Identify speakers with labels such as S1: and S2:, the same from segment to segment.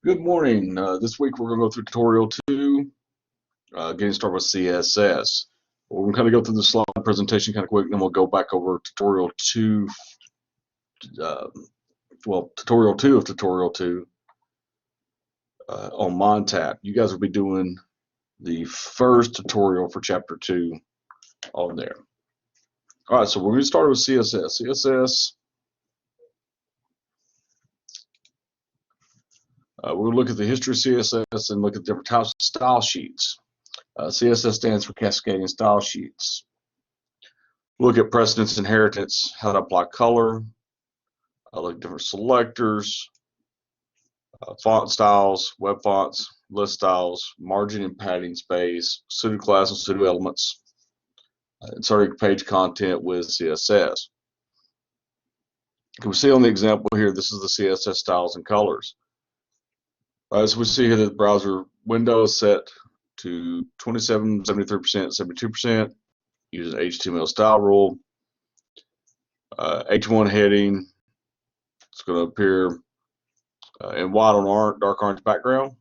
S1: Good morning. This week we're going to go through tutorial 2, getting started with CSS. We're going to kind of go through the slide presentation kind of quick, and then we'll go back over tutorial 2, tutorial 2 of tutorial 2 on MonTap. You guys will be doing the first tutorial for chapter 2 on there. All right, so we're going to start with CSS. CSS, we're going to look at the history of CSS and look at different types of style sheets. CSS stands for Cascading Style Sheets. Look at precedence inheritance, how to apply color, look at different selectors, font styles, web fonts, list styles, margin and padding space, pseudo class and pseudo elements, inserting page content with CSS. Can we see on the example here, this is the CSS styles and colors. As we see here, the browser window is set to 27, 73%, 72%, using HTML style rule. H1 heading, it's going to appear in white on dark orange background,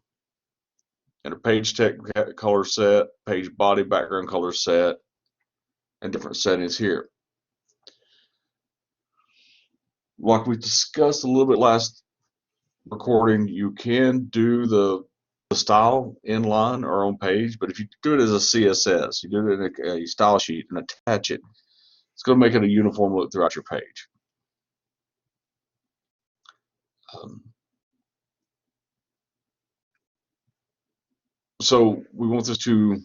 S1: and a page text color set, page body background color set, and different settings here. Like we discussed a little bit last recording, you can do the style inline or on page, but if you do it as a CSS, you do it in a style sheet and attach it, it's going to make it a uniform look throughout your page. So we want this to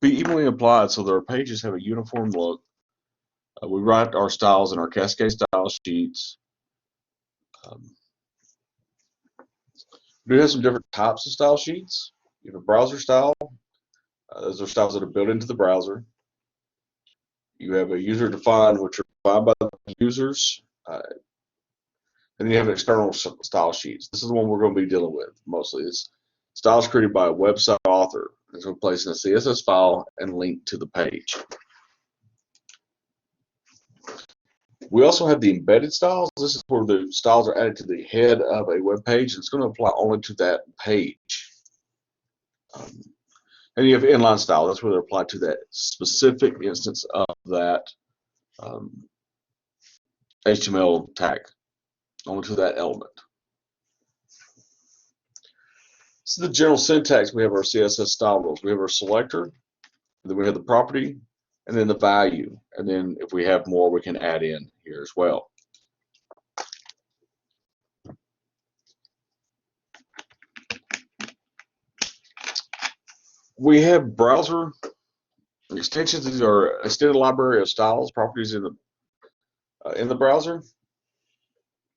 S1: be evenly applied so that our pages have a uniform look. We write our styles in our Cascade style sheets. We do have some different types of style sheets. You have a browser style. Those are styles that are built into the browser. You have a user defined, which are defined by the users. And then you have external style sheets. This is the one we're going to be dealing with mostly. It's styles created by a website author. It's going to place in a CSS file and link to the page. We also have the embedded styles. This is where the styles are added to the head of a web page. It's going to apply only to that page. And you have inline style. That's where they're applied to that specific instance of that HTML tag, only to that element. This is the general syntax. We have our CSS style rules. We have our selector, and then we have the property, and then the value. And then if we have more, we can add in here as well. We have browser extensions. These are extended library of styles, properties in the browser.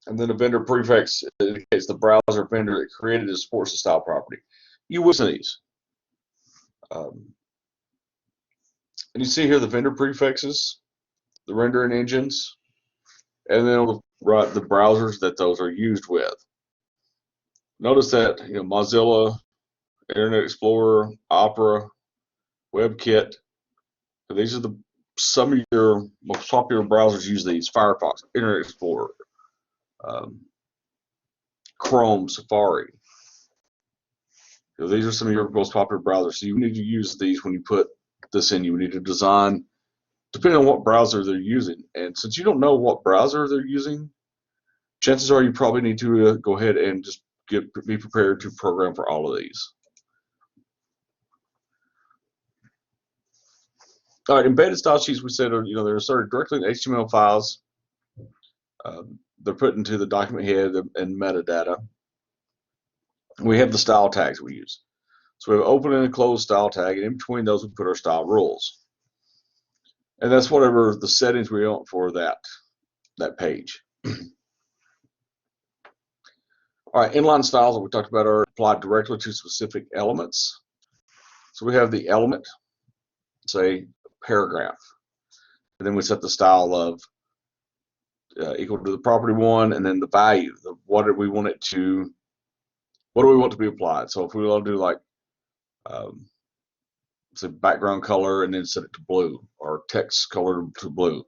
S1: And then a vendor prefix indicates the browser vendor that created and supports the style property. You will see these. And you see here the vendor prefixes, the rendering engines, and then on the right, the browsers that those are used with. Notice that Mozilla, Internet Explorer, Opera, WebKit, these are some of your most popular browsers use these. Firefox, Internet Explorer, Chrome, Safari. These are some of your most popular browsers. So you need to use these when you put this in. You need to design, depending on what browser they're using. And since you don't know what browser they're using, chances are you probably need to go ahead and just be prepared to program for all of these. All right, embedded style sheets, we said, they're inserted directly in HTML files. They're put into the document head and metadata. We have the style tags we use. So we have open and closed style tag, and in between those we put our style rules. And that's whatever the settings we want for that page. All right, inline styles that we talked about are applied directly to specific elements. So we have the element, say paragraph, and then we set the style of equal to the property one, and then the value. What do we want to be applied? So if we want to do like say background color and then set it to blue, or text color to blue.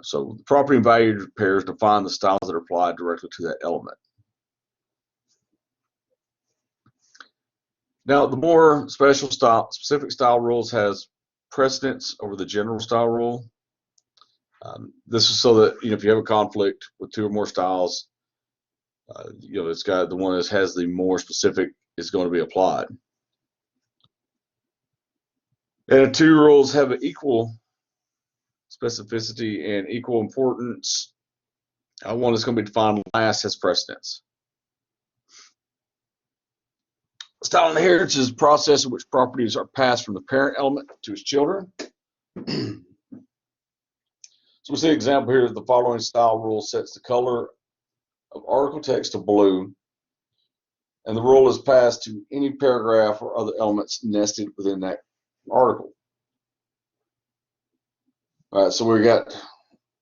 S1: So the property and value pairs define the styles that are applied directly to that element. Now, the more specific style rules has precedence over the general style rule. This is so that if you have a conflict with two or more styles, it's got the one that has the more specific is going to be applied. And two rules have an equal specificity and equal importance. One is going to be defined last has precedence. Style inheritance is a process in which properties are passed from the parent element to its children. So we see an example here. The following style rule sets the color of article text to blue, and the rule is passed to any paragraph or other elements nested within that article. All right, so we got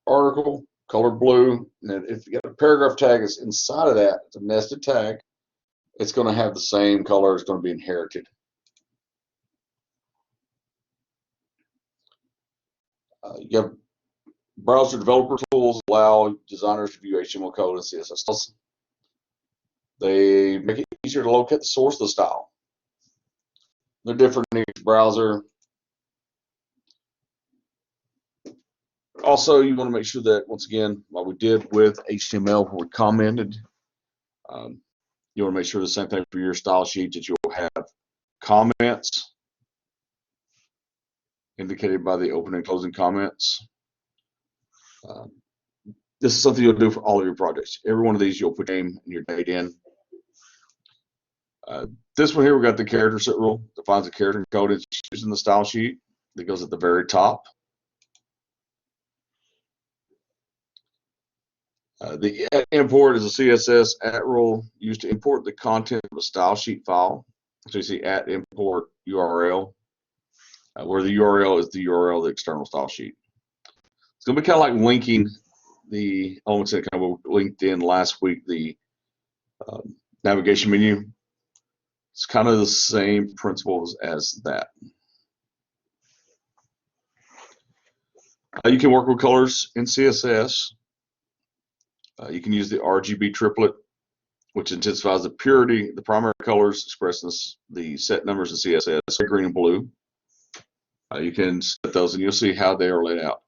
S1: article, color blue, and if you got a paragraph tag that's inside of that, it's a nested tag, it's going to have the same color, it's going to be inherited. You have browser developer tools allow designers to view HTML code and CSS styles. They make it easier to locate the source of the style. They're different in each browser. Also, you want to make sure that, once again, like we did with HTML where we commented, you want to make sure the same thing for your style sheet, that you'll have comments indicated by the opening and closing comments. This is something you'll do for all of your projects. Every one of these you'll put your name and your date in. This one here, we got the character set rule. Defines the character code it's used in the style sheet. That goes at the very top. The import is a CSS at rule used to import the content of a style sheet file. So you see at import URL, where the URL is the URL of the external style sheet. It's going to be kind of like linking the elements that kind of linked in last week, the navigation menu. It's kind of the same principles as that. You can work with colors in CSS. You can use the RGB triplet, which intensifies the purity. The primary colors express the set numbers in CSS, green and blue. You can set those, and you'll see how they are laid out.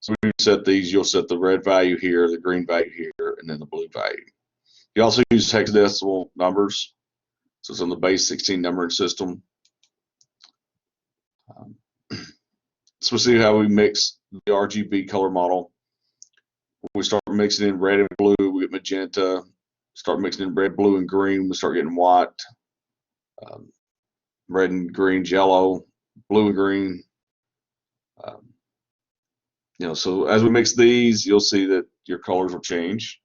S1: So when you set these, you'll set the red value here, the green value here, and then the blue value. You also use hexadecimal numbers. So it's on the base 16 numbering system. So we'll see how we mix the RGB color model. When we start mixing in red and blue, we get magenta. Start mixing in red, blue, and green, we start getting white. Red and green, yellow, blue and green. So as we mix these, you'll see that your colors will change.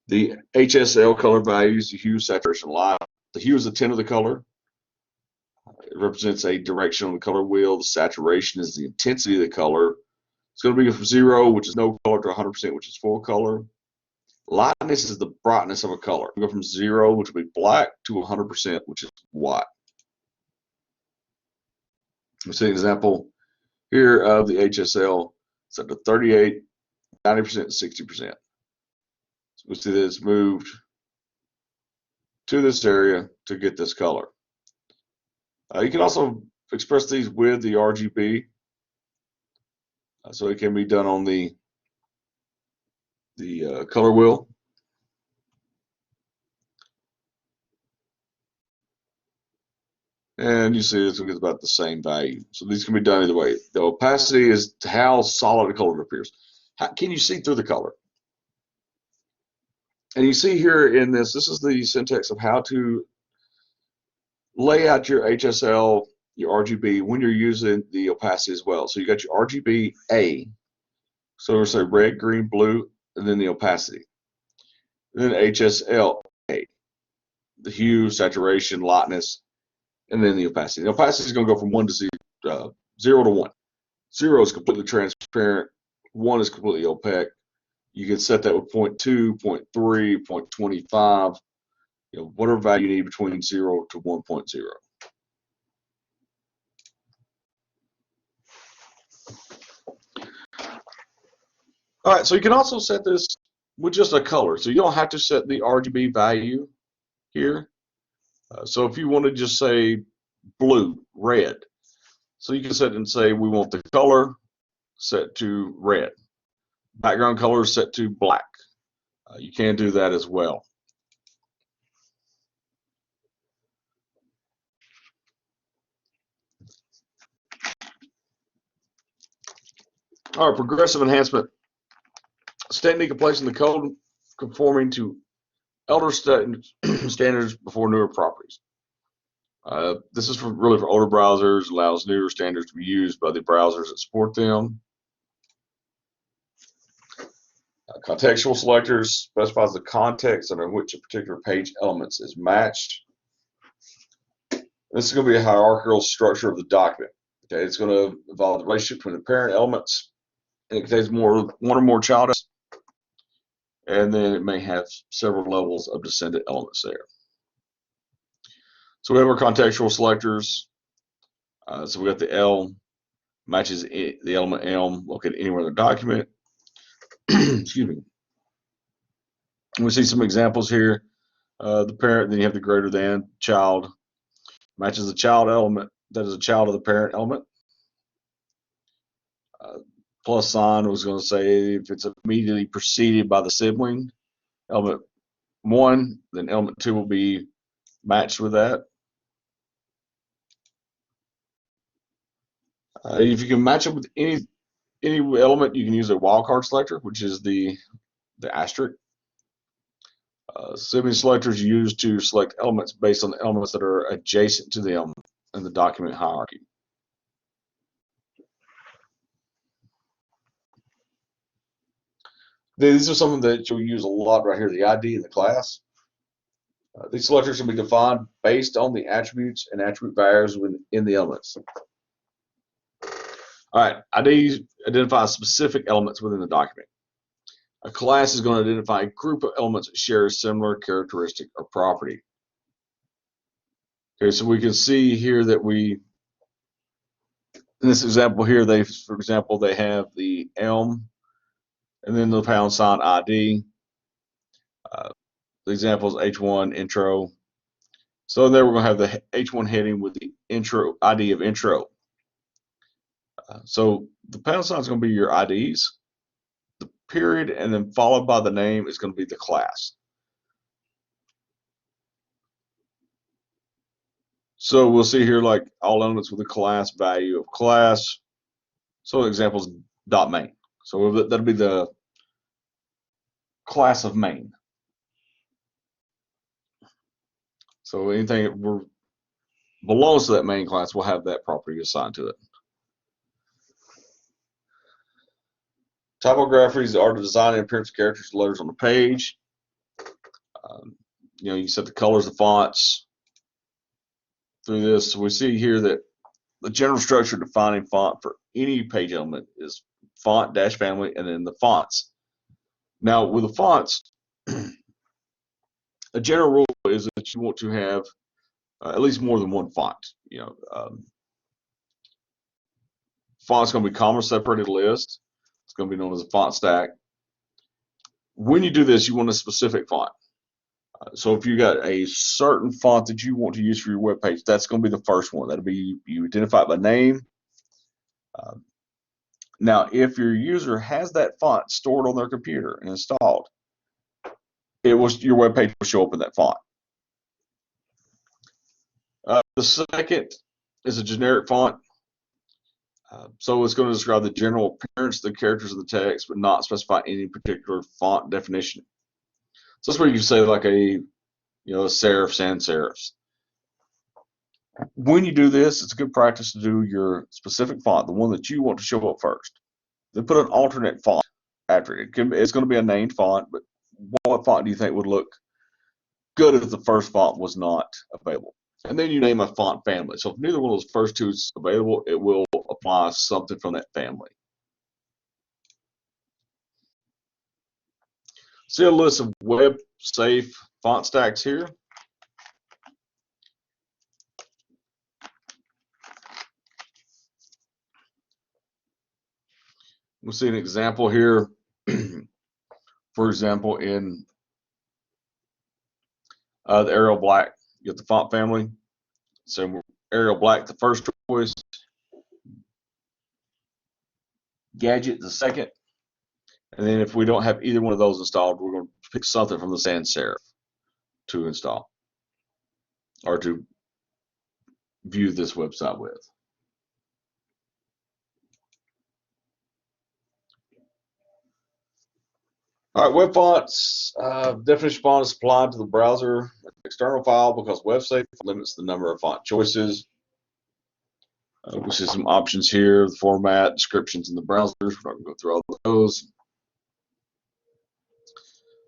S1: The HSL color values, the hue, saturation, light. The hue is the tint of the color. It represents a direction on the color wheel. The saturation is the intensity of the color. It's going to be from 0, which is no color, to 100%, which is full color. Lightness is the brightness of a color. We go from 0, which will be black, to 100%, which is white. We'll see an example here of the HSL. It's up to 38, 90%, and 60%. So we see that it's moved to this area to get this color. You can also express these with the RGB. So it can be done on the color wheel. And you see it's going to get about the same value. So these can be done either way. The opacity is how solid a color appears. Can you see through the color? And you see here in this is the syntax of how to lay out your HSL, your RGB, when you're using the opacity as well. So you got your RGB A. So we'll say red, green, blue, and then the opacity. And then HSL A, the hue, saturation, lightness, and then the opacity. The opacity is going to go from 1 to 0 to 1. 0 is completely transparent. 1 is completely opaque. You can set that with 0.2, 0.3, 0.25, whatever value you need between 0 to 1.0. All right, so you can also set this with just a color. So you don't have to set the RGB value here. So if you want to just say blue, red, so you can set and say we want the color set to red, background color set to black. You can do that as well. All right, progressive enhancement. Technique of placing the code conforming to elder standards before newer properties. This is really for older browsers, allows newer standards to be used by the browsers that support them. Contextual selectors specifies the context under which a particular page elements is matched. This is going to be a hierarchical structure of the document. Okay, it's going to involve the relationship between the parent elements, and it contains one or more child elements, and then it may have several levels of descendant elements there. So we have our contextual selectors. So we got the L matches the element M located anywhere in the document. Excuse me. We see some examples here. The parent, then you have the greater than child, matches the child element that is a child of the parent element. Plus sign was going to say if it's immediately preceded by the sibling, element 1, then element 2 will be matched with that. If you can match it with any element, you can use a wildcard selector, which is the asterisk. Sibling selectors used to select elements based on the elements that are adjacent to them in the document hierarchy. These are some that you'll use a lot right here, the ID and the class. These selectors can be defined based on the attributes and attribute values within the elements. All right, IDs identify specific elements within the document. A class is going to identify a group of elements that share a similar characteristic or property. Okay, so we can see here that in this example here, for example, they have the elm and then the # ID. The example is H1 intro. So there we're going to have the H1 heading with the intro ID of intro. So the # is going to be your IDs. The period and then followed by the name is going to be the class. So we'll see here like all elements with a class value of class. So examples .main. So that'll be the class of main. So anything that belongs to that main class will have that property assigned to it. Typographies are the design and appearance of characters and letters on the page. You set the colors of fonts through this. So we see here that the general structure defining font for any page element is font dash family and then the fonts. Now with the fonts, a general rule is that you want to have at least more than one font. Font's going to be comma separated list. It's going to be known as a font stack. When you do this, you want a specific font. So if you got a certain font that you want to use for your web page, that's going to be the first one. That'll be, you identify it by name. Now, if your user has that font stored on their computer and installed, your web page will show up in that font. The second is a generic font. So it's going to describe the general appearance of the characters of the text, but not specify any particular font definition. So that's where you can say like a serif, sans serifs. When you do this, it's a good practice to do your specific font, the one that you want to show up first. Then put an alternate font after it. It's going to be a named font, but what font do you think would look good if the first font was not available? And then you name a font family. So if neither one of those first two is available, it will apply something from that family. See a list of web safe font stacks here. We'll see an example here. For example, in the Arial Black You get the font family. So Arial Black the first choice, Gadget the second, and then if we don't have either one of those installed, we're going to pick something from the sans serif to install or to view this website with. All right, web fonts. Definition font is applied to the browser external file because WebSafe limits the number of font choices. We see some options here, the format, descriptions in the browsers. We're not going to go through all of those.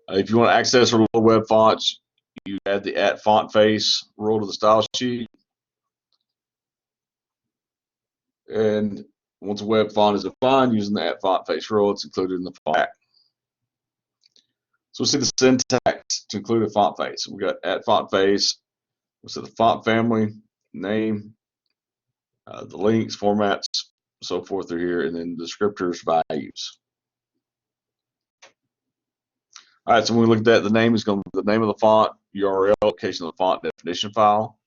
S1: If you want to access our little web fonts, you add the @font face rule to the style sheet. And once a web font is defined using the @font face rule, it's included in the font. So we'll see the syntax to include a font face. We got @font face. We'll see the font family, name, the links, formats, so forth are here, and then descriptors, values. All right, so when we look at that, the name is going to be the name of the font, URL, location of the font definition file.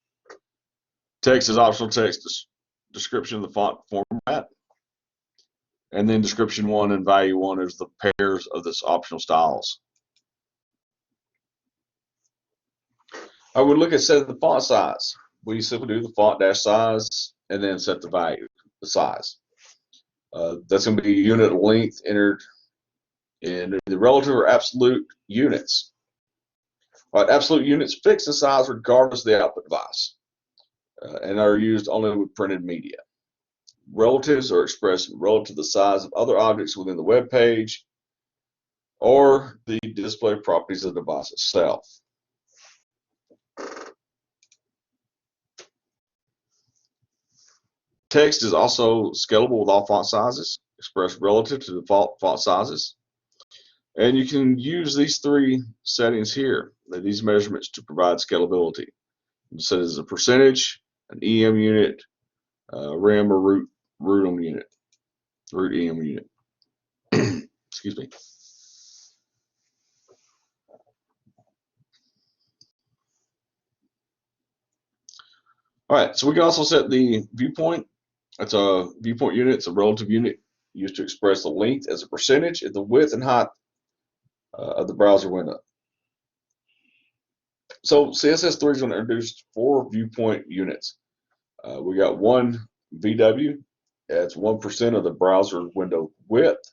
S1: Text is optional text, description of the font format. And then description 1 and value 1 is the pairs of this optional styles. I would look at setting the font size. We simply do the font dash size and then set the value, the size. That's going to be unit length entered in the relative or absolute units. All right, absolute units fix the size regardless of the output device and are used only with printed media. Relatives are expressed relative to the size of other objects within the web page or the display properties of the device itself. Text is also scalable with all font sizes, expressed relative to default font sizes. And you can use these three settings here, these measurements, to provide scalability. You set it as a percentage, an EM unit, rem or root unit, root EM unit. Excuse me. All right, so we can also set the viewpoint. It's a viewpoint unit. It's a relative unit used to express the length as a percentage of the width and height of the browser window. So CSS3 is going to introduce 4 viewpoint units. We got one VW, that's 1% of the browser window width.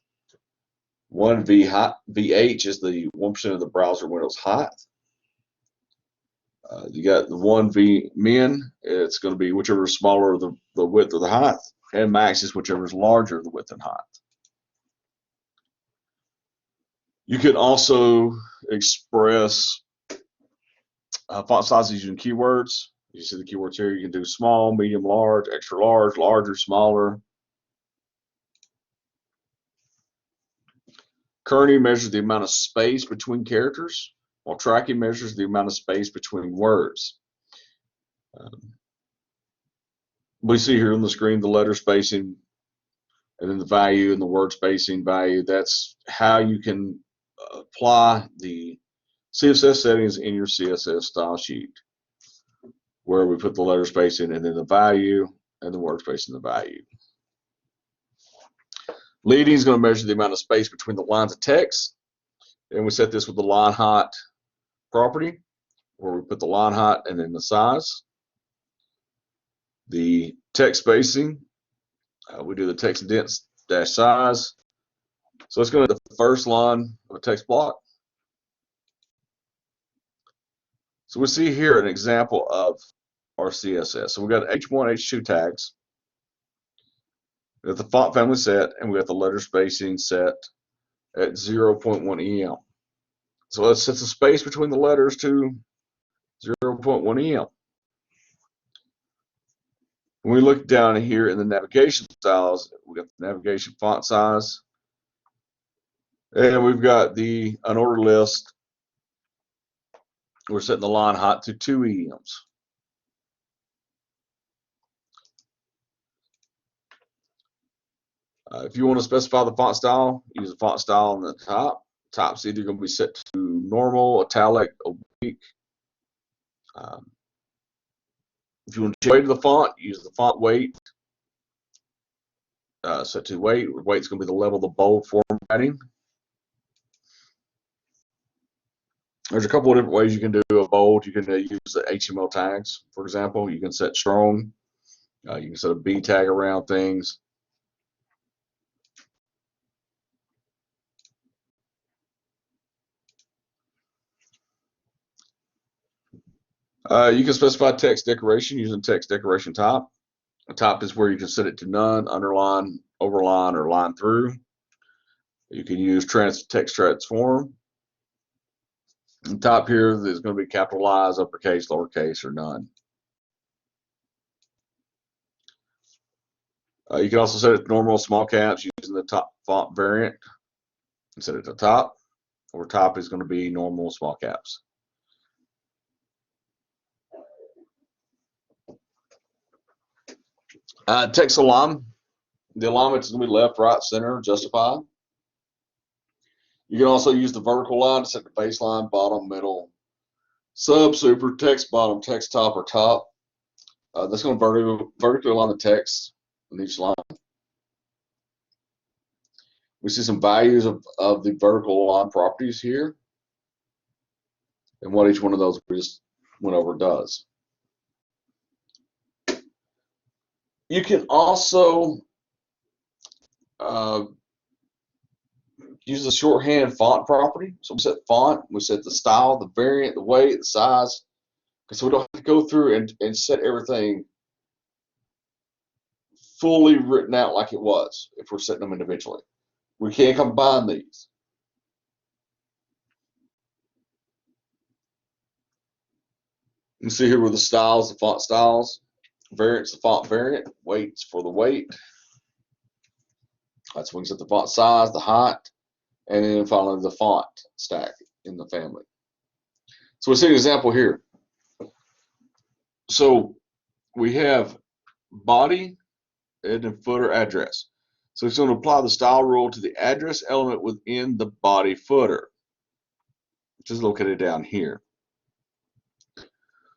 S1: One VH is the 1% of the browser window's height. You got the one VMin, it's going to be whichever is smaller the width or the height, and max is whichever is larger the width and height. You can also express font sizes using keywords. You see the keywords here. You can do small, medium, large, extra large, larger, smaller. Kerning measures the amount of space between characters, while tracking measures the amount of space between words. We see here on the screen the letter spacing and then the value and the word spacing value. That's how you can apply the CSS settings in your CSS style sheet, where we put the letter spacing and then the value and the word spacing and the value. Leading is going to measure the amount of space between the lines of text, and we set this with the line height property, where we put the line height and then the size. The text spacing, we do the text dense dash size. So it's going to be the first line of a text block. So we see here an example of our CSS. So we got H1, H2 tags. We got the font family set, and we got the letter spacing set at 0.1 EM. So let's set the space between the letters to 0.1 EM. When we look down here in the navigation styles, we got the navigation font size, and we've got the unordered list. We're setting the line height to 2 EMs. If you want to specify the font style, use the font style on the top. Top's either going to be set to normal, italic, oblique. If you want to change the weight of the font, use the font weight. Set to weight. Weight's going to be the level of the bold formatting. There's a couple of different ways you can do a bold. You can use the HTML tags, for example. You can set strong. You can set a B tag around things. You can specify text decoration using text decoration type. The type is where you can set it to none, underline, overline, or line through. You can use text transform. The type here is going to be capitalized, uppercase, lowercase, or none. You can also set it to normal small caps using the top font variant. And set it to top, or top is going to be normal small caps. Text alignment. The alignment is going to be left, right, center, justify. You can also use the vertical line to set the baseline, bottom, middle, sub, super, text bottom, text top, or top. That's going to vertically align the text in each line. We see some values of the vertical line properties here and what each one of those we just went over does. You can also use the shorthand font property. So we set font, we set the style, the variant, the weight, the size. So we don't have to go through and set everything fully written out like it was if we're setting them individually. We can combine these. You can see here with the styles, the font styles, variants, the font variant, weights for the weight. That's when we set the font size, the height, and then finally the font stack in the family. So we see an example here. So we have body and then footer address. So it's going to apply the style rule to the address element within the body footer, which is located down here.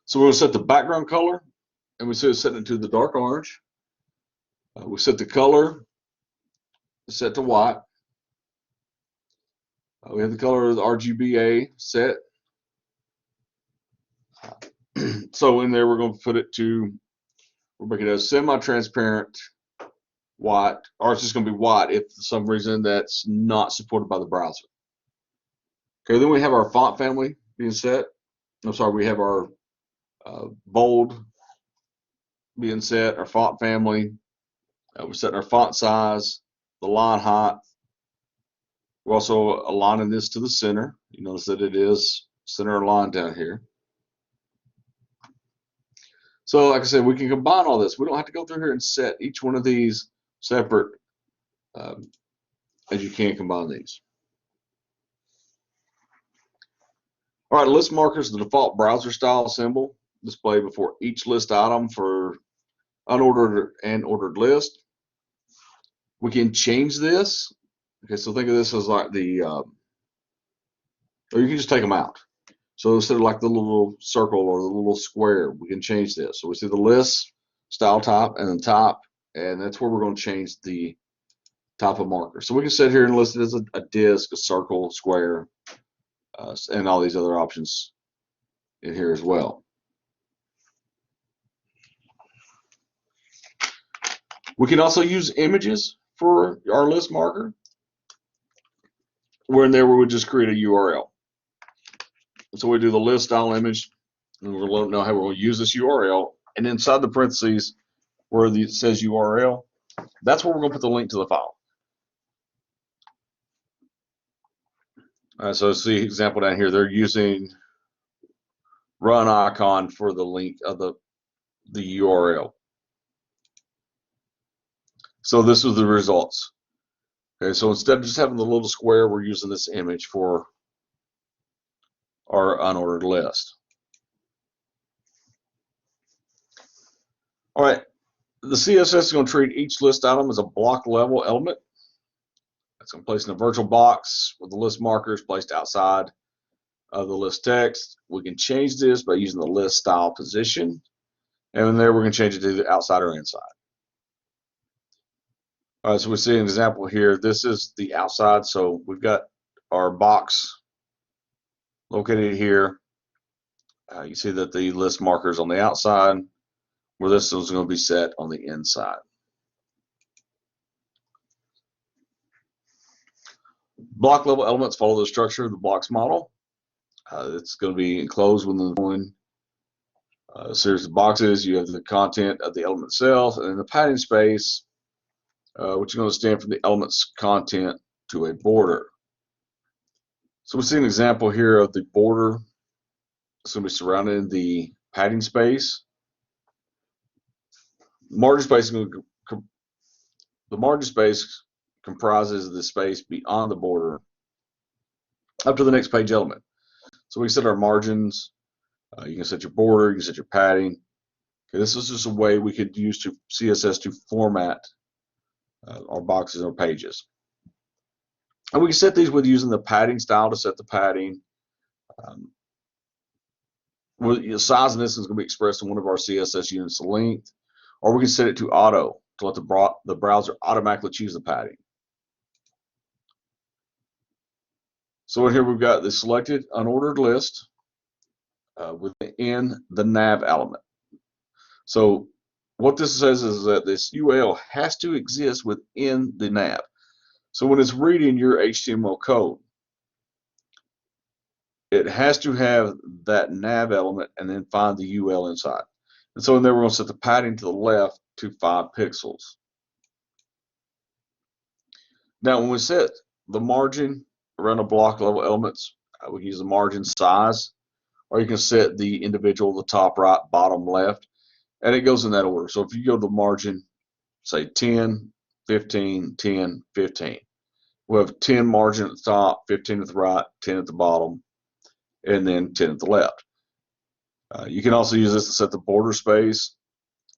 S1: So we're going to set the background color, and we set it to the dark orange. We set the color, set to white. We have the color of the RGBA set. So in there, we're going to put it to, we'll make it a semi-transparent white, or it's just going to be white if for some reason that's not supported by the browser. Okay, then we have our font family being set. I'm sorry, we have our bold being set, our font family. We're setting our font size, the line height. We're also aligning this to the center. You notice that it is center aligned down here. So like I said, we can combine all this. We don't have to go through here and set each one of these separate as you can combine these. All right, list markers, the default browser style symbol displayed before each list item for unordered and ordered list. We can change this. Okay, so think of this as like the, or you can just take them out. So instead of like the little circle or the little square, we can change this. So we see the list, style type, and then type, and that's where we're going to change the type of marker. So we can set here and list it as a disc, a circle, square, and all these other options in here as well. We can also use images for our list marker. Where in there we would just create a URL. So we do the list style image, and we'll know how we'll use this URL. And inside the parentheses where it says URL, that's where we're going to put the link to the file. All right, so see example down here. They're using run icon for the link of the URL. So this was the results. Okay, so instead of just having the little square, we're using this image for our unordered list. All right, the CSS is going to treat each list item as a block level element. It's going to place in a virtual box with the list markers placed outside of the list text. We can change this by using the list style position, And there we're going to change it to the outside or inside. All right, so we see an example here. This is the outside. So we've got our box located here. You see that the list marker is on the outside, where this is going to be set on the inside. Block level elements follow the structure of the blocks model. It's going to be enclosed within a series of boxes. You have the content of the element itself, and then the padding space, which is going to stand for the element's content to a border. So we see an example here of the border. It's going to be surrounding the padding space. The margin space comprises the space beyond the border up to the next page element. So we set our margins. You can set your border. You can set your padding. Okay, this is just a way we could use CSS to format our boxes or pages. And we can set these with using the padding style to set the padding. The size of this is going to be expressed in one of our CSS units of length, or we can set it to auto to let the browser automatically choose the padding. So in here we've got the selected unordered list within the nav element. So what this says is that this UL has to exist within the nav. So when it's reading your HTML code, it has to have that nav element and then find the UL inside. And so in there we're going to set the padding to the left to 5 pixels. Now when we set the margin around the block level elements, we can use the margin size, or you can set the individual, the top right, bottom left, and it goes in that order. So if you go to the margin, say 10, 15, 10, 15. We'll have 10 margin at the top, 15 at the right, 10 at the bottom, and then 10 at the left. You can also use this to set the border space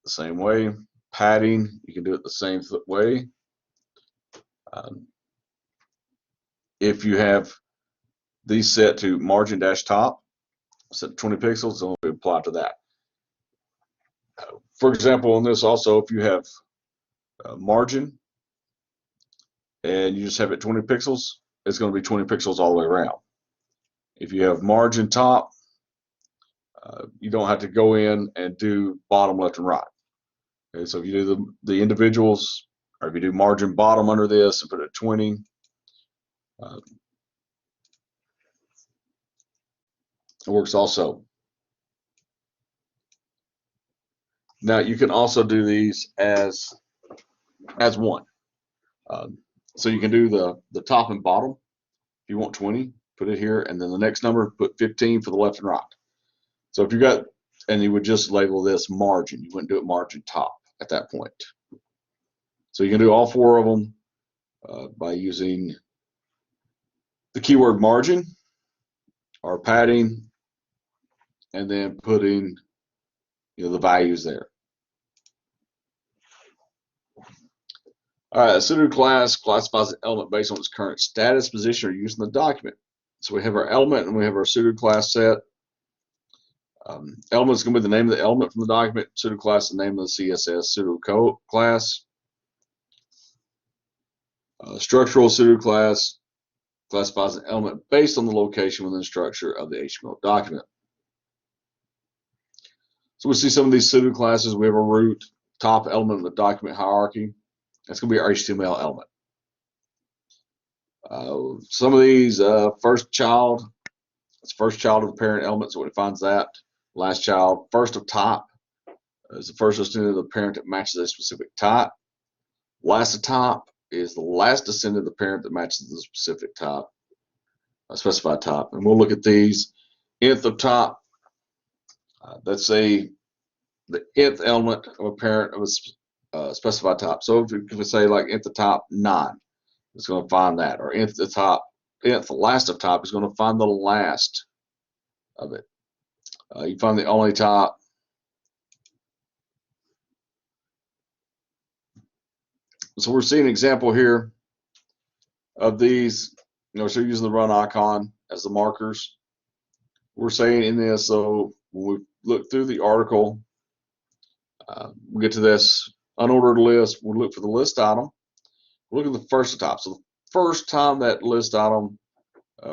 S1: the same way. Padding, you can do it the same way. If you have these set to margin dash top, set 20 pixels, then we'll apply to that. For example, on this also, if you have margin and you just have it 20 pixels, it's going to be 20 pixels all the way around. If you have margin top, you don't have to go in and do bottom, left, and right. Okay, so if you do the individuals, or if you do margin bottom under this and put it at 20, it works also. Now you can also do these as one. So you can do the top and bottom. If you want 20, put it here, and then the next number, put 15 for the left and right. So if you got, and you would just label this margin, you wouldn't do it margin top at that point. So you can do all 4 of them by using the keyword margin or padding, and then putting the values there. All right, a pseudo class classifies an element based on its current status, position, or use in the document. So we have our element and we have our pseudo class set. Element is going to be the name of the element from the document. Pseudo class is the name of the CSS pseudo code class. Structural pseudo class classifies an element based on the location within the structure of the HTML document. So we see some of these pseudo classes. We have a root, top element of the document hierarchy. That's going to be our HTML element. Some of these first child, it's first child of the parent element, so it defines that. Last child, first of type is the first descendant of the parent that matches a specific type. Last of type is the last descendant of the parent that matches the specific type, specified type. And we'll look at these. Nth of type, let's say the nth element of a parent of a specified type. So if we say like nth of type 9, it's going to find that. Or nth of type, nth last of type is going to find the last of it. You find the only type. So we're seeing an example here of these. So we're using the run icon as the markers. We're saying in this, so when we look through the article, We'll get to this unordered list. We'll look for the list item. We'll look at the first at the top. So the first time that list item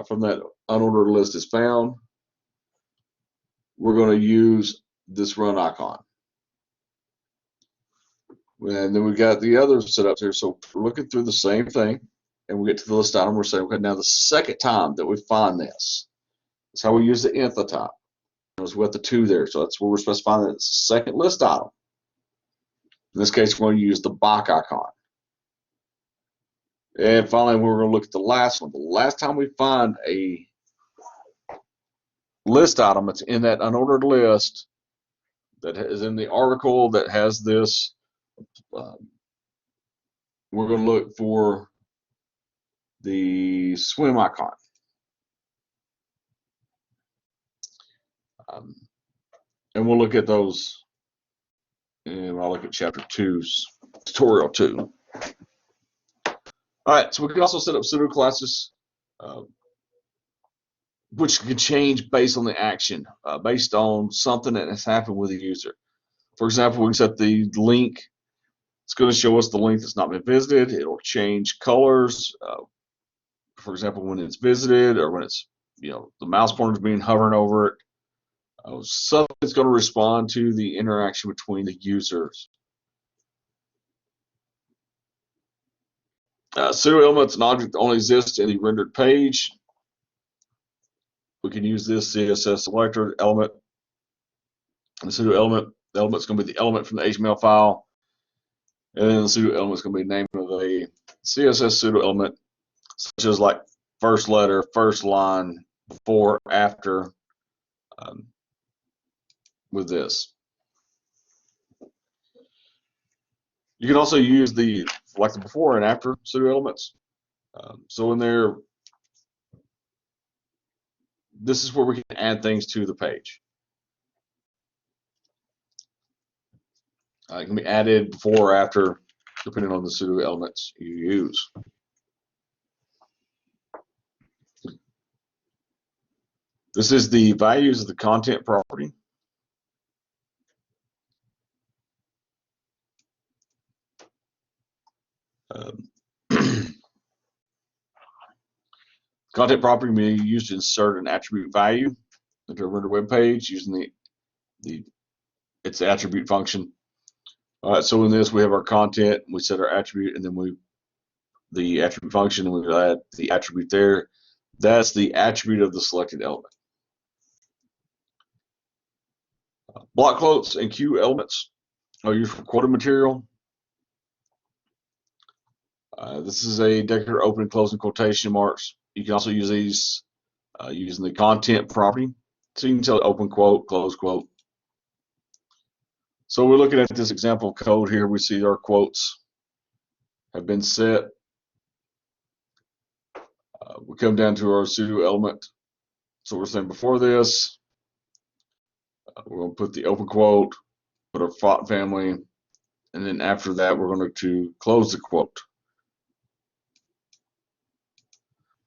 S1: from that unordered list is found, we're going to use this run icon. And then we got the other setups here. So we're looking through the same thing, and we get to the list item. We're saying, okay, now the second time that we find this, that's how we use the nth at the top. Notice we got the 2 there, so that's where we're specifying that it's the second list item. In this case, we're going to use the box icon. And finally, we're going to look at the last one. The last time we find a list item that's in that unordered list that is in the article that has this, we're going to look for the swim icon. And we'll look at those, and I'll look at chapter 2's tutorial 2. All right, so we can also set up pseudo classes, which can change based on the action, based on something that has happened with the user. For example, we can set the link. It's going to show us the link that's not been visited. It'll change colors. For example, when it's visited or when it's, the mouse pointer is being hovering over it. Something's going to respond to the interaction between the users. Pseudo elements and object only exists in the rendered page. We can use this CSS selector element. And the pseudo element, the element's going to be the element from the HTML file. And then the pseudo element is going to be the name of a CSS pseudo element, such as like first letter, first line, before, after, with this. You can also use the before and after pseudo elements. So in there, this is where we can add things to the page. It can be added before or after, depending on the pseudo elements you use. This is the values of the content property. Content property may be used to insert an attribute value into a rendered web page using its attribute function. All right, so in this we have our content, we set our attribute, and then the attribute function, and we add the attribute there. That's the attribute of the selected element. Block quotes and queue elements are used for quoted material. This is a decorator open and closing quotation marks. You can also use these using the content property. So you can tell open quote, close quote. So we're looking at this example code here. We see our quotes have been set. We come down to our pseudo element. So we're saying before this, we're going to put the open quote, put our font family, and then after that, we're going to close the quote.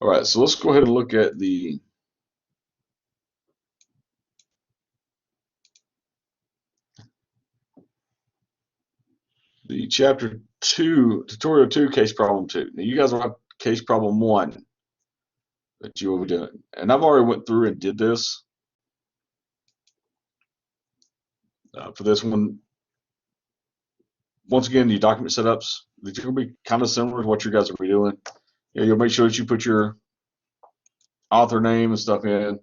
S1: All right, so let's go ahead and look at the chapter 2, tutorial 2, case problem 2. Now you guys will have case problem 1 that you will be doing. And I've already went through and did this. For this one, once again, the document setups, these are going to be kind of similar to what you guys will be doing. You'll make sure that you put your author name and stuff in.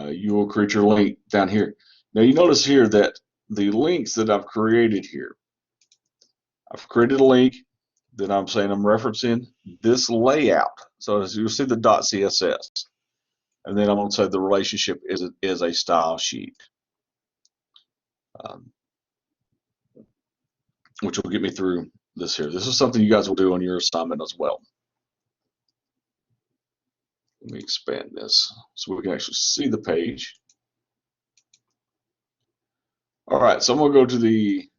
S1: You will create your link down here. Now you notice here that the links that I've created here, I've created a link that I'm saying I'm referencing this layout. So as you'll see the .css, and then I'm going to say the relationship is a style sheet, which will get me through this here. This is something you guys will do on your assignment as well. Let me expand this so we can actually see the page. All right, so I'm going to go to the,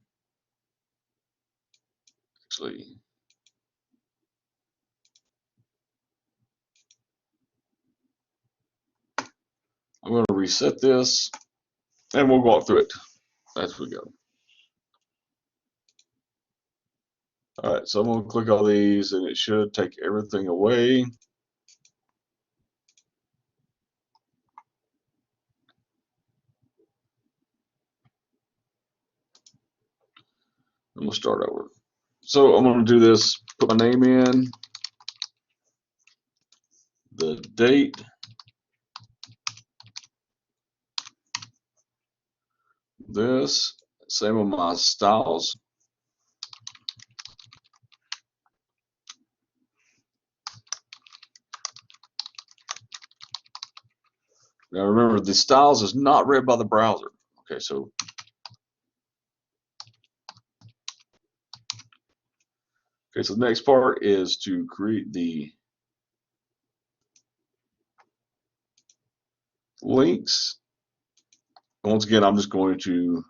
S1: I'm going to reset this, and we'll walk through it as we go. All right, so I'm going to click all these, and it should take everything away. And we'll start over. So I'm going to do this, put my name in, the date, this, same with my styles. Now remember, the styles is not read by the browser. Okay, so the next part is to create the links. Once again, I'm just going to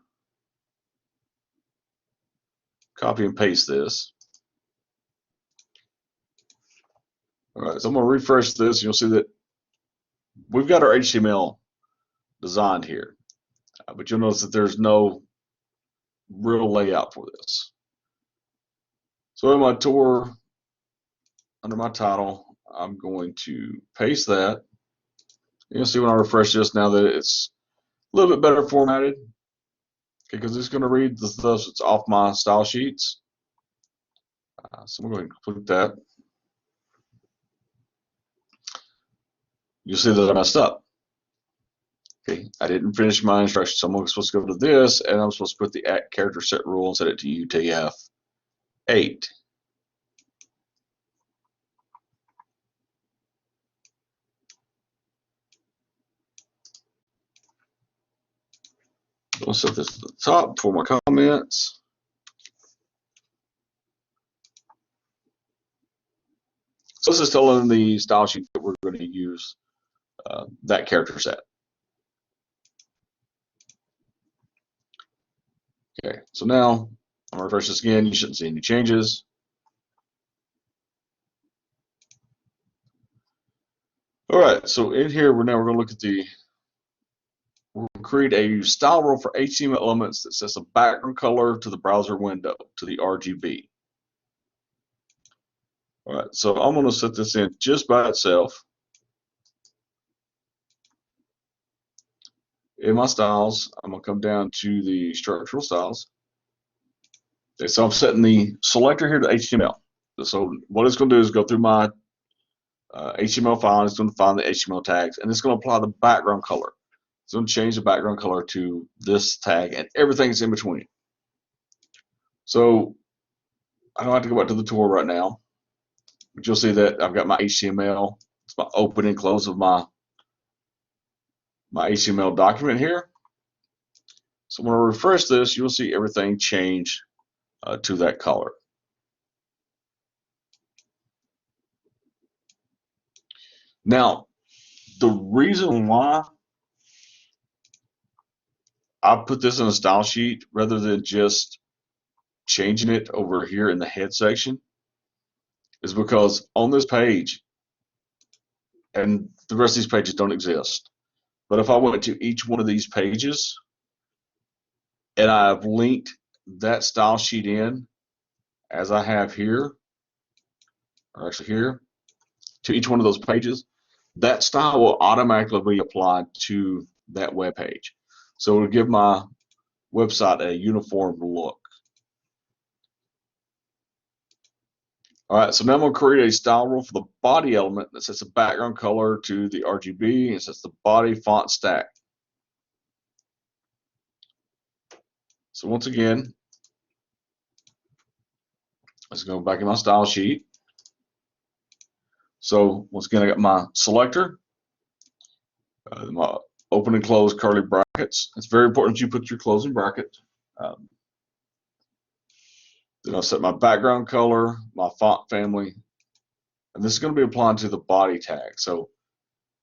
S1: copy and paste this. All right, so I'm going to refresh this. You'll see that we've got our HTML designed here, but you'll notice that there's no real layout for this. So in my tour, under my title, I'm going to paste that. You'll see when I refresh this now that it's a little bit better formatted, because it's going to read the stuff that's off my style sheets. So I'm going to click that. You'll see that I messed up. Okay, I didn't finish my instructions, so I'm supposed to go to this, and I'm supposed to put the character set rule and set it to UTF-8. I'll set this to the top for my comments. So this is telling the style sheet that we're going to use that character set. Okay, so now I'm going to refresh this again. You shouldn't see any changes. All right, so in here, we're going to look at we'll create a style rule for HTML elements that sets a background color to the browser window, to the RGB. All right, so I'm going to set this in just by itself. In my styles, I'm going to come down to the structural styles. Okay, so I'm setting the selector here to HTML. So what it's going to do is go through my HTML file, and it's going to find the HTML tags, and it's going to apply the background color. It's going to change the background color to this tag and everything that's in between. So I don't have to go back to the tool right now, but you'll see that I've got my HTML. It's my open and close of my HTML document here. So when I refresh this, you'll see everything change to that color. Now, the reason why I put this in a style sheet rather than just changing it over here in the head section is because on this page, and the rest of these pages don't exist, but if I went to each one of these pages and I've linked that style sheet in as I have here, or actually here, to each one of those pages, that style will automatically be applied to that web page. So it'll give my website a uniform look. All right, so now I'm going to create a style rule for the body element that sets a background color to the RGB and sets the body font stack. So once again, let's go back in my style sheet. So once again, I got my selector, my open and close curly brackets. It's very important you put your closing bracket. Then I'll set my background color, my font family, and this is going to be applied to the body tag. So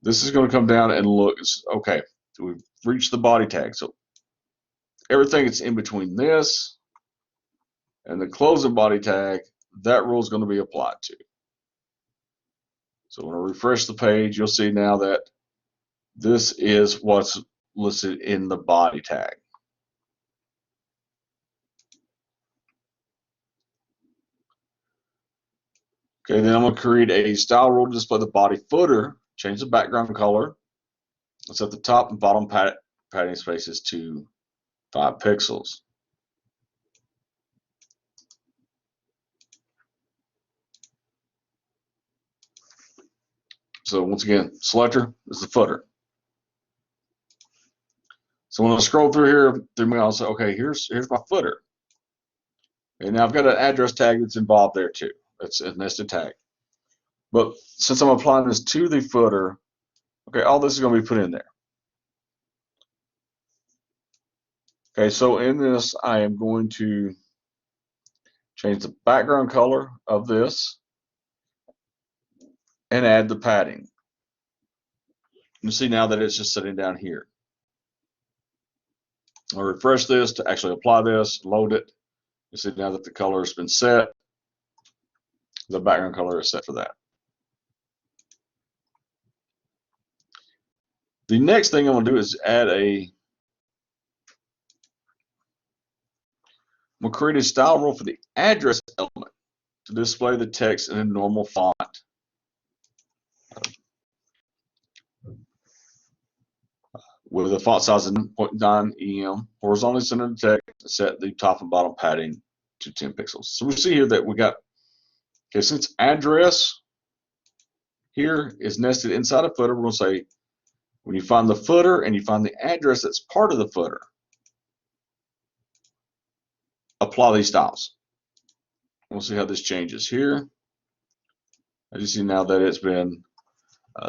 S1: this is going to come down and look, okay, so we've reached the body tag. So everything that's in between this and the closing body tag, that rule is going to be applied to. So when I refresh the page, you'll see now that this is what's listed in the body tag. Okay, then I'm going to create a style rule to display the body footer. Change the background color. Set the top and bottom padding spaces to 5 pixels. So once again, selector is the footer. So when I scroll through here, I'll say, okay, here's my footer. And now I've got an address tag that's involved there too. That's a nested tag. But since I'm applying this to the footer, okay, all this is going to be put in there. Okay, so in this, I am going to change the background color of this and add the padding. You see now that it's just sitting down here. I'll refresh this to actually apply this, load it. You see now that the color has been set. The background color is set for that. The next thing I'm going to do is I'm going to create a style rule for the address element to display the text in a normal font. With a font size of 0.9 EM, horizontally center the text, set the top and bottom padding to 10 pixels. So we see here that we got, okay, since address here is nested inside a footer, we're going to say when you find the footer and you find the address that's part of the footer, apply these styles. We'll see how this changes here. As you see now that it's been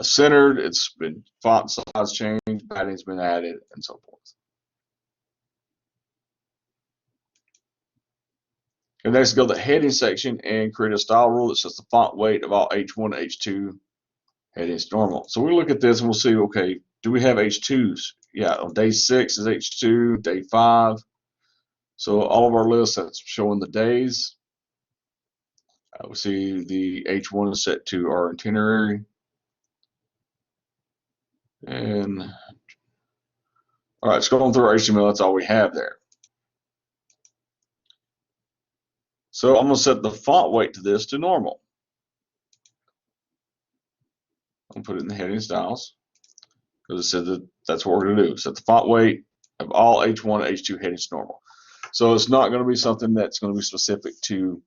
S1: centered, it's been font size changed, padding's been added, and so forth. And next, go to the heading section and create a style rule that sets the font weight of all H1 to H2 headings normal. So we look at this and we'll see, okay, do we have H2s? Yeah, on day 6 is H2, day 5. So all of our lists, that's showing the days. We see the H1 is set to our itinerary. And all right, scrolling through our HTML, that's all we have there. So I'm going to set the font weight to this to normal. I'm going to put it in the heading styles because it said that that's what we're going to do. Set the font weight of all H1 and H2 headings to normal. So it's not going to be something that's going to be specific to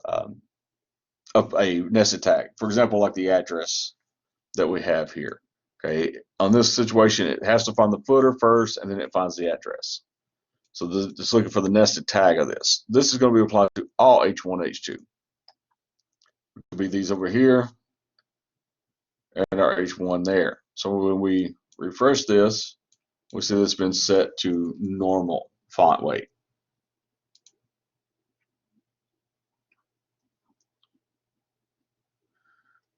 S1: a nested tag. For example, like the address that we have here. Okay, on this situation, it has to find the footer first, and then it finds the address. So just looking for the nested tag of this. This is going to be applied to all H1, H2. It could be these over here and our H1 there. So when we refresh this, we see it's been set to normal font weight.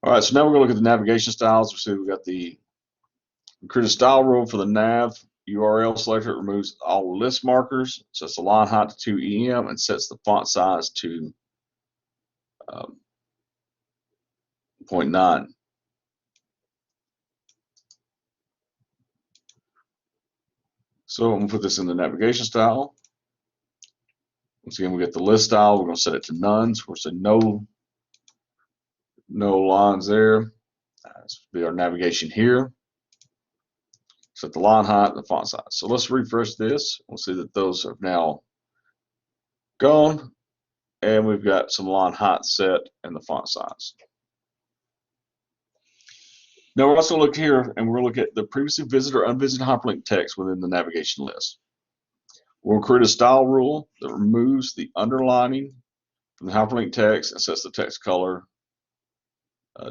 S1: All right, so now we're going to look at the navigation styles. We see we've got the create a style rule for the nav URL selector. It removes all list markers, sets the line height to 2 EM, and sets the font size to 0.9. So I'm going to put this in the navigation style. Once again, we get the list style. We're going to set it to none. So we're saying no lines there. This will be our navigation here. Set the line height and the font size. So let's refresh this. We'll see that those have now gone. And we've got some line height set and the font size. Now we're also look here and we'll look at the previously visited or unvisited hyperlink text within the navigation list. We'll create a style rule that removes the underlining from the hyperlink text and sets the text color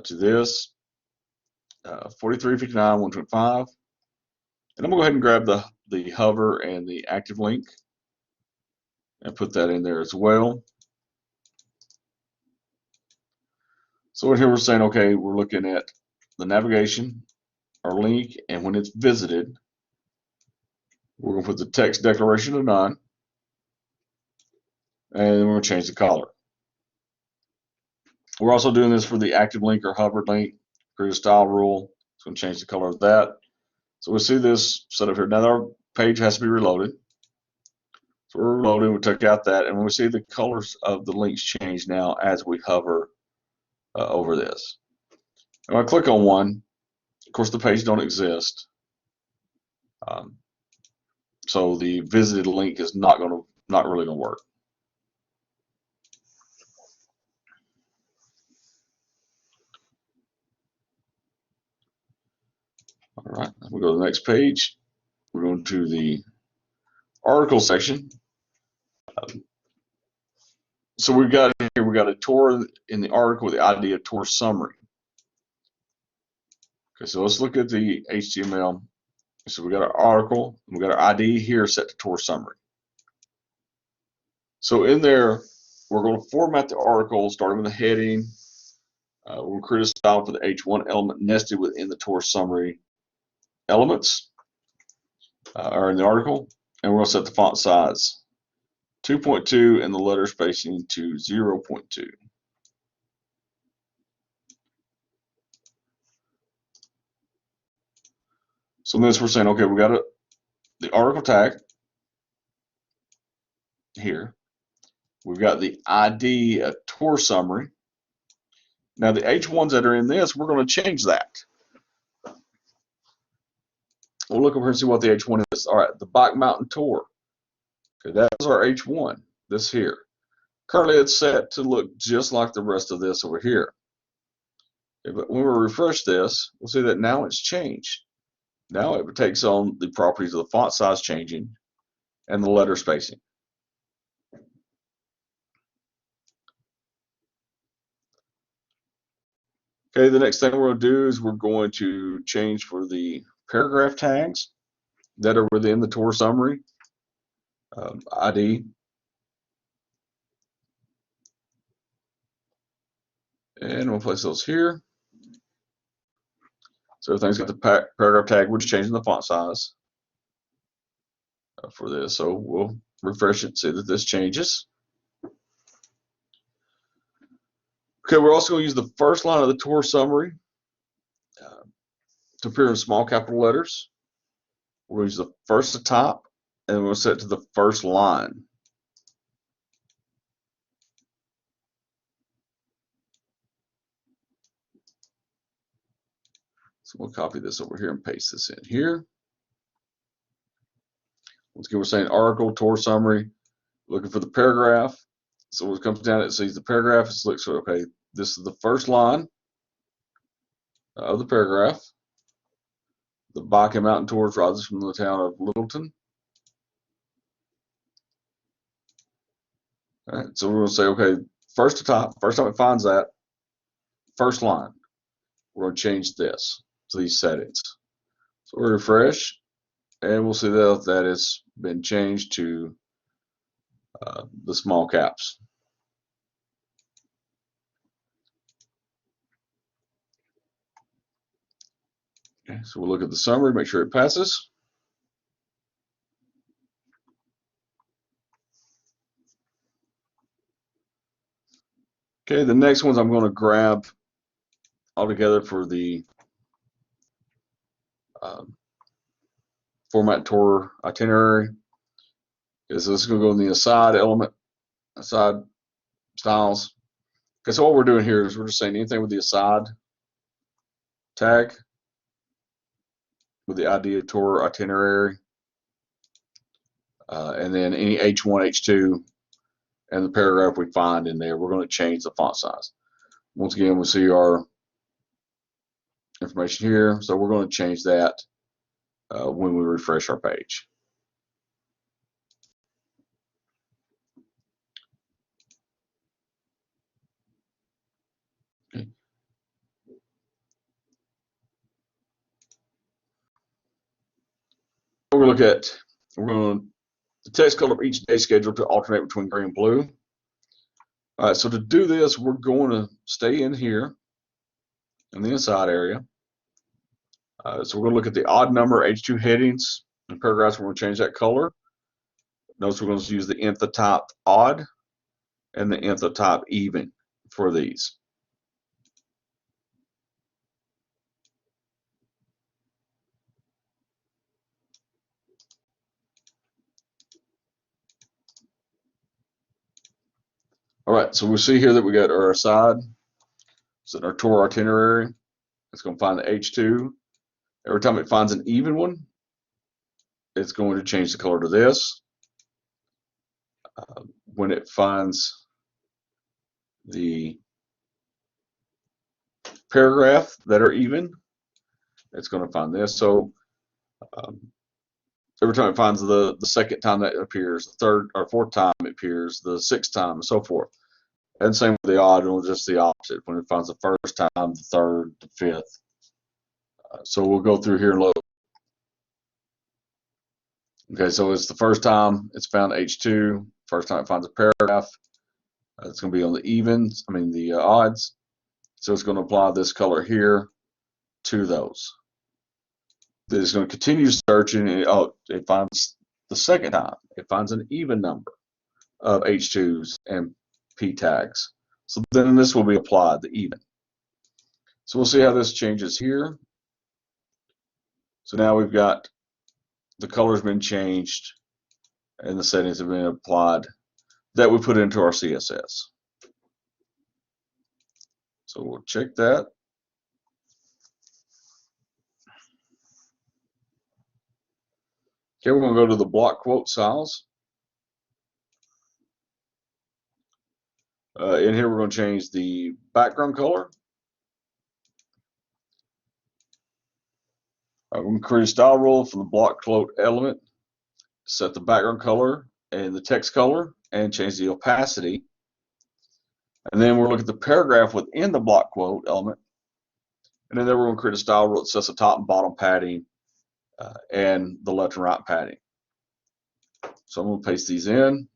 S1: to this 4359 125. And I'm going to go ahead and grab the hover and the active link and put that in there as well. So here we're saying, okay, we're looking at the navigation, our link, and when it's visited, we're going to put the text declaration to none, and then we're going to change the color. We're also doing this for the active link or hovered link. Create a style rule. It's going to change the color of that. So we see this set up here. Now our page has to be reloaded. So we're reloading. We took out that, and we see the colors of the links change now as we hover over this. And when I click on one, of course the page don't exist. So the visited link is not really gonna work. All right, we go to the next page. We're going to the article section. So we got a tour in the article with the ID of tour summary. Okay, so let's look at the HTML. So we got our article, and we got our ID here set to tour summary. So in there, we're going to format the article starting with the heading. We'll create a style for the H1 element nested within the tour summary elements, or in the article, and we're going to set the font size 2.2 and the letter spacing to 0.2. So this we're saying, okay, we got the article tag here. We've got the ID tour summary. Now the H1s that are in this, we're going to change that. We'll look over and see what the H1 is. All right, the Bike Mountain Tour. Okay, that's our H1, this here. Currently it's set to look just like the rest of this over here. Okay, but when we refresh this, we'll see that now it's changed. Now it takes on the properties of the font size changing and the letter spacing. Okay, the next thing we're going to do is we're going to change for the paragraph tags that are within the tour summary ID. And we'll place those here. So everything's got the paragraph tag. We're just changing the font size for this. So we'll refresh it, see that this changes. Okay, we're also going to use the first line of the tour summary to appear in small capital letters. We'll use the first to top, and we'll set it to the first line. So we'll copy this over here and paste this in here. Once again, we're saying article, tour summary, looking for the paragraph. So when it comes down, it sees the paragraph. It looks for, okay, this is the first line of the paragraph. The Bike and Mountain Tours rises from the town of Littleton. All right, so we're going to say, okay, first to top, first time it finds that, first line, we're going to change this to these settings. So we'll refresh, and we'll see that that has been changed to the small caps. Okay, so we'll look at the summary, make sure it passes. Okay, the next ones I'm going to grab all together for the format tour itinerary. Okay, so this is going to go in the aside element, aside styles. Okay, so what we're doing here is we're just saying anything with the aside tag with the ID of tour itinerary, and then any H1, H2, and the paragraph we find in there, we're going to change the font size. Once again, we'll see our information here, so we're going to change that when we refresh our page. Okay. We're going to look at, the text color of each day schedule to alternate between gray and blue. All right, so to do this, we're going to stay in here in the inside area. So we're going to look at the odd number H2 headings and paragraphs. We're going to change that color. Notice we're going to use the nth type odd and the nth type even for these. All right, so we see here that we got our aside So in our tour itinerary, it's going to find the H2. Every time it finds an even one, it's going to change the color to this. When it finds the paragraph that are even, it's going to find this. So every time it finds the second time that it appears, the third or fourth time it appears, the sixth time, and so forth. And same with the odd, it'll just the opposite. When it finds the first time, the third, the fifth. So we'll go through here and look. Okay, so it's the first time it's found H2. First time it finds a paragraph, it's going to be on the evens, the odds. So it's going to apply this color here to those. Then it's going to continue searching. And, it finds the second time. It finds an even number of H2s and P tags. So then this will be applied, the even. So we'll see how this changes here. So now we've got the color's been changed and the settings have been applied that we put into our CSS. So we'll check that. Okay, we're going to go to the block quote styles. In here, we're going to change the background color. I'm going to create a style rule for the block quote element, set the background color and the text color, and change the opacity. And then we'll look at the paragraph within the block quote element. And then we're going to create a style rule that sets the top and bottom padding and the left and right padding. So I'm going to paste these in.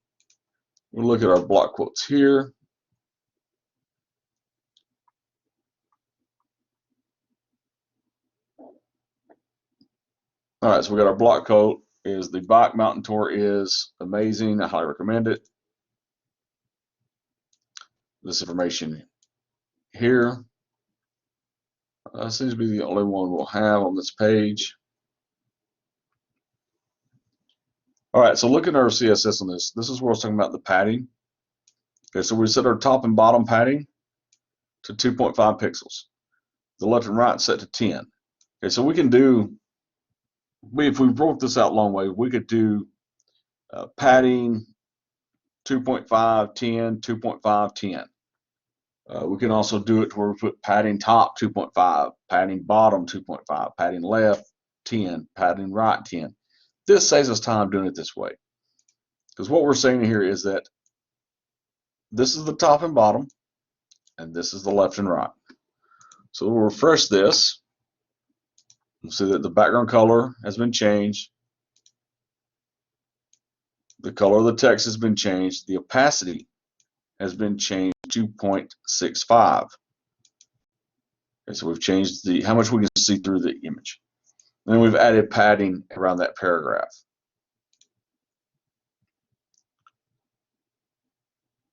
S1: We'll look at our block quotes here. All right, so we got our block quote is the Bike Mountain Tour is amazing. I highly recommend it. This information here seems to be the only one we'll have on this page. All right, so look at our CSS on this. This is where I was talking about the padding. Okay, so we set our top and bottom padding to 2.5 pixels. The left and right set to 10. Okay, so we can do, if we broke this out long way, we could do padding 2.5, 10, 2.5, 10. We can also do it where we put padding top 2.5, padding bottom 2.5, padding left 10, padding right 10. This saves us time doing it this way. Because what we're saying here is that this is the top and bottom, and this is the left and right. So we'll refresh this. We'll see that the background color has been changed. The color of the text has been changed. The opacity has been changed to 0.65. Okay, so we've changed how much we can see through the image. And then we've added padding around that paragraph.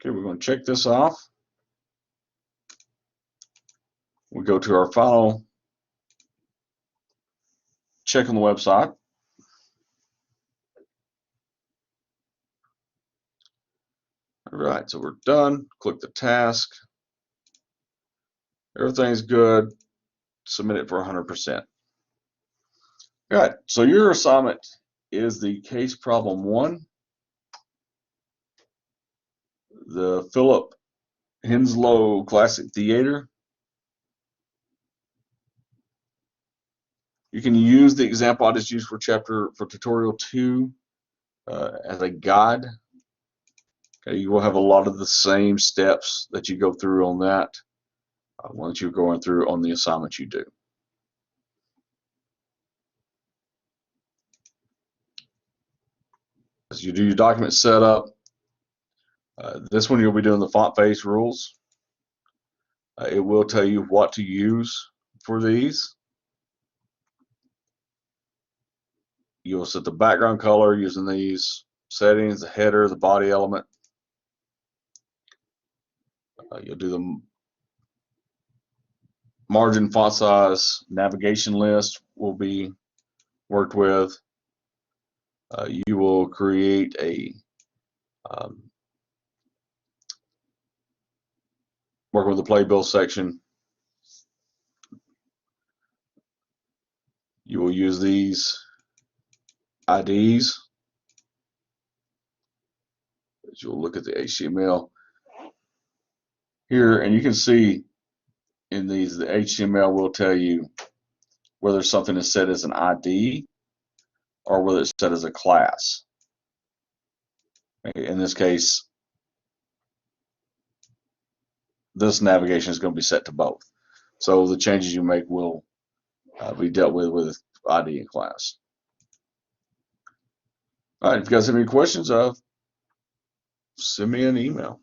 S1: Okay, we're going to check this off. We go to our final check on the website. All right, so we're done. Click the task. Everything's good. Submit it for 100%. All right, so your assignment is the case problem 1. The Philip Henslow Classic Theater. You can use the example I just used for tutorial 2 as a guide. Okay, you will have a lot of the same steps that you go through on that once you're going through on the assignment you do. As you do your document setup, this one you'll be doing the font face rules. It will tell you what to use for these. You'll set the background color using these settings, the header, the body element. You'll do the margin, font size, navigation list will be worked with. You will create a working with the playbill section. You will use these IDs. You'll look at the HTML here, and you can see in these, the HTML will tell you whether something is set as an ID or whether it's set as a class. In this case, this navigation is going to be set to both. So the changes you make will be dealt with ID and class. All right, if you guys have any questions, send me an email.